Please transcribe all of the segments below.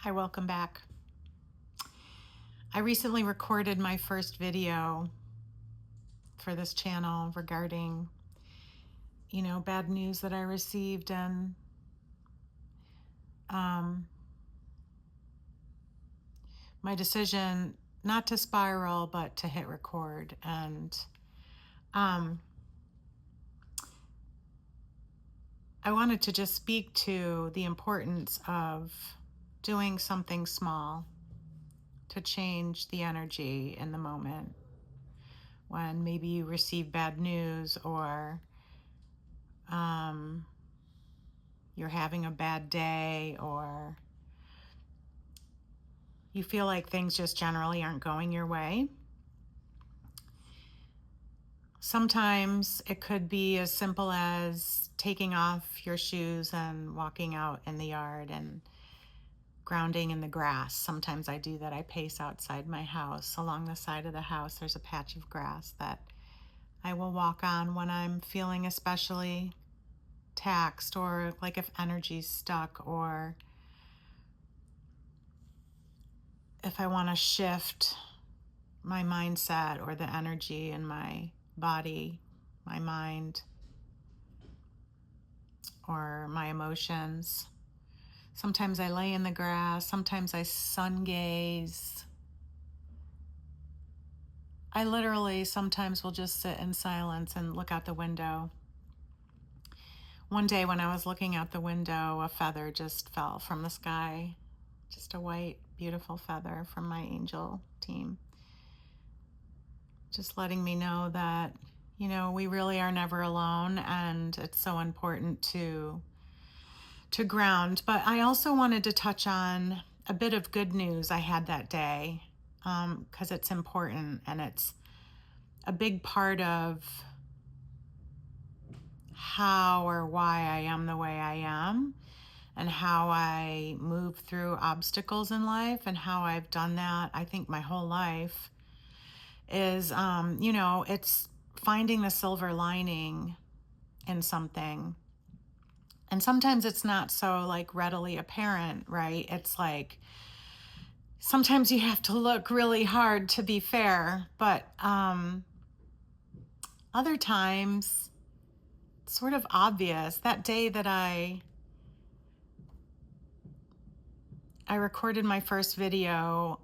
Hi, welcome back. I recently recorded my first video for this channel regarding, bad news that I received and my decision not to spiral, but to hit record. And I wanted to just speak to the importance of doing something small to change the energy in the moment when maybe you receive bad news or you're having a bad day or you feel like things just generally aren't going your way. Sometimes it could be as simple as taking off your shoes and walking out in the yard and grounding in the grass. Sometimes I do that. I pace outside my house. Along the side of the house, there's a patch of grass that I will walk on when I'm feeling especially taxed or like if energy's stuck or if I want to shift my mindset or the energy in my body, my mind, or my emotions. Sometimes I lay in the grass, sometimes I sun gaze. I literally sometimes will just sit in silence and look out the window. One day when I was looking out the window, a feather just fell from the sky, just a white, beautiful feather from my angel team. Just letting me know that, we really are never alone, and it's so important to ground. But I also wanted to touch on a bit of good news I had that day, because it's important and it's a big part of how or why I am the way I am and how I move through obstacles in life and how I've done that, I think, my whole life is, it's finding the silver lining in something. And sometimes it's not so like readily apparent, right? It's like sometimes you have to look really hard to be fair, but other times it's sort of obvious. That day that I recorded my first video,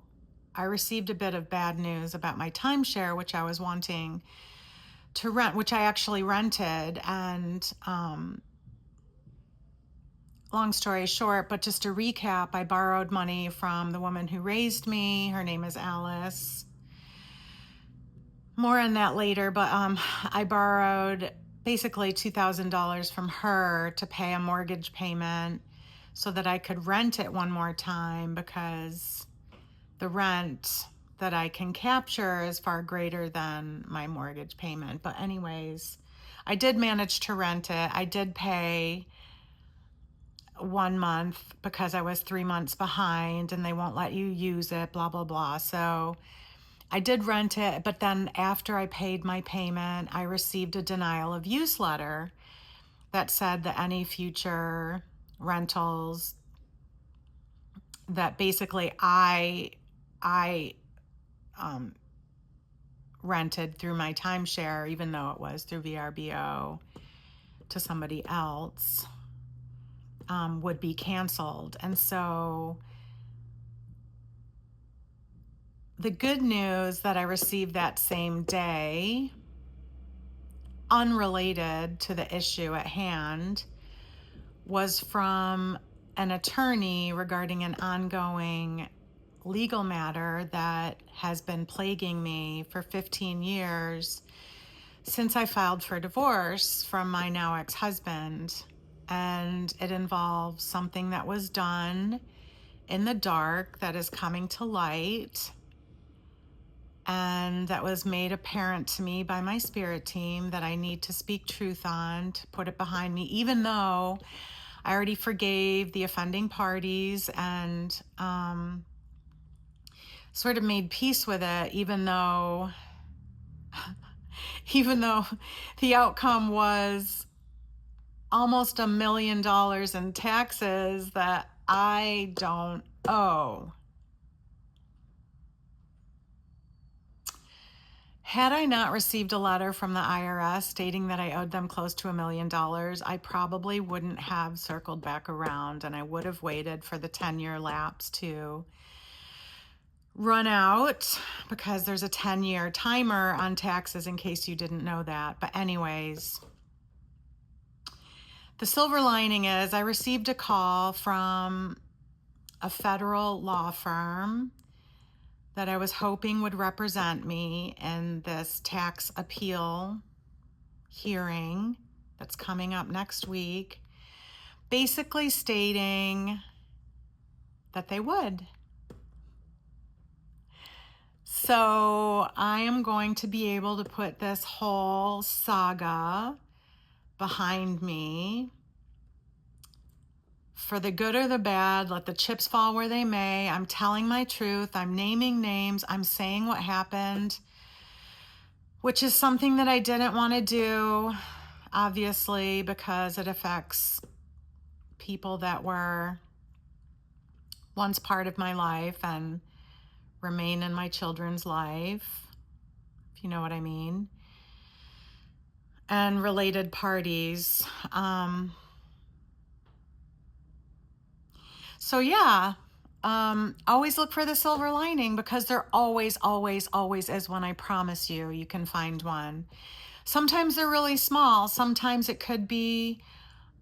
I received a bit of bad news about my timeshare, which I was wanting to rent, which I actually rented. And long story short, but just to recap, I borrowed money from the woman who raised me. Her name is Alice. More on that later, but I borrowed basically $2,000 from her to pay a mortgage payment so that I could rent it one more time, because the rent that I can capture is far greater than my mortgage payment. But anyways, I did manage to rent it. I did pay 1 month because I was 3 months behind and they won't let you use it, blah, blah, blah. So I did rent it, but then after I paid my payment, I received a denial of use letter that said that any future rentals that basically I rented through my timeshare, even though it was through VRBO to somebody else, would be canceled. And so the good news that I received that same day, unrelated to the issue at hand, was from an attorney regarding an ongoing legal matter that has been plaguing me for 15 years since I filed for divorce from my now ex-husband. And it involves something that was done in the dark that is coming to light, and that was made apparent to me by my spirit team that I need to speak truth on, to put it behind me, even though I already forgave the offending parties and sort of made peace with it, even though the outcome was almost $1 million in taxes that I don't Oh. Had I not received a letter from the IRS stating that I owed them close to $1 million, I probably wouldn't have circled back around, and I would have waited for the 10-year lapse to run out, because there's a 10-year timer on taxes, in case you didn't know that. But anyways, the silver lining is I received a call from a federal law firm that I was hoping would represent me in this tax appeal hearing that's coming up next week, basically stating that they would. So I am going to be able to put this whole saga behind me. For the good or the bad, let the chips fall where they may. I'm telling my truth. I'm naming names. I'm saying what happened, which is something that I didn't want to do, obviously, because it affects people that were once part of my life and remain in my children's life, if you know what I mean, and related parties. So yeah, always look for the silver lining, because there always, always, always is one. I promise you, you can find one. Sometimes they're really small. Sometimes it could be,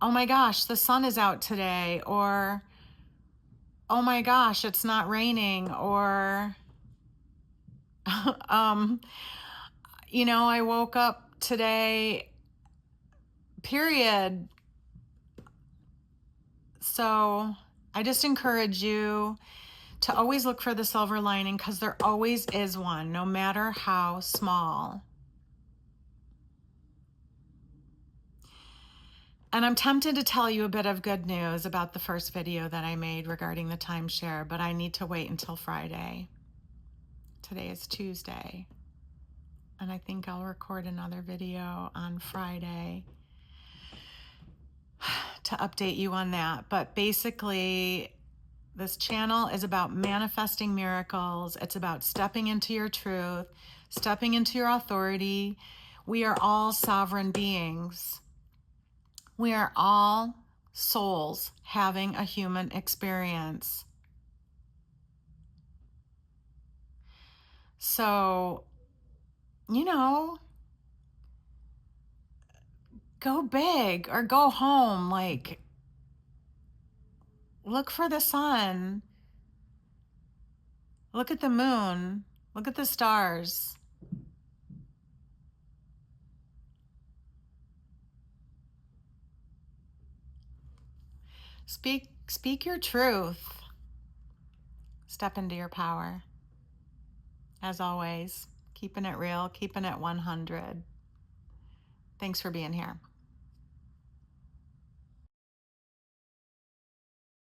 oh my gosh, the sun is out today, or oh my gosh, it's not raining, or I woke up today, period. So I just encourage you to always look for the silver lining, because there always is one, no matter how small. And I'm tempted to tell you a bit of good news about the first video that I made regarding the timeshare, but I need to wait until Friday. Today is Tuesday, and I think I'll record another video on Friday to update you on that. But basically, this channel is about manifesting miracles. It's about stepping into your truth, stepping into your authority. We are all sovereign beings. We are all souls having a human experience. So, go big or go home. Like, look for the sun. Look at the moon. Look at the stars. Speak your truth. Step into your power. As always, keeping it real, keeping it 100. Thanks for being here.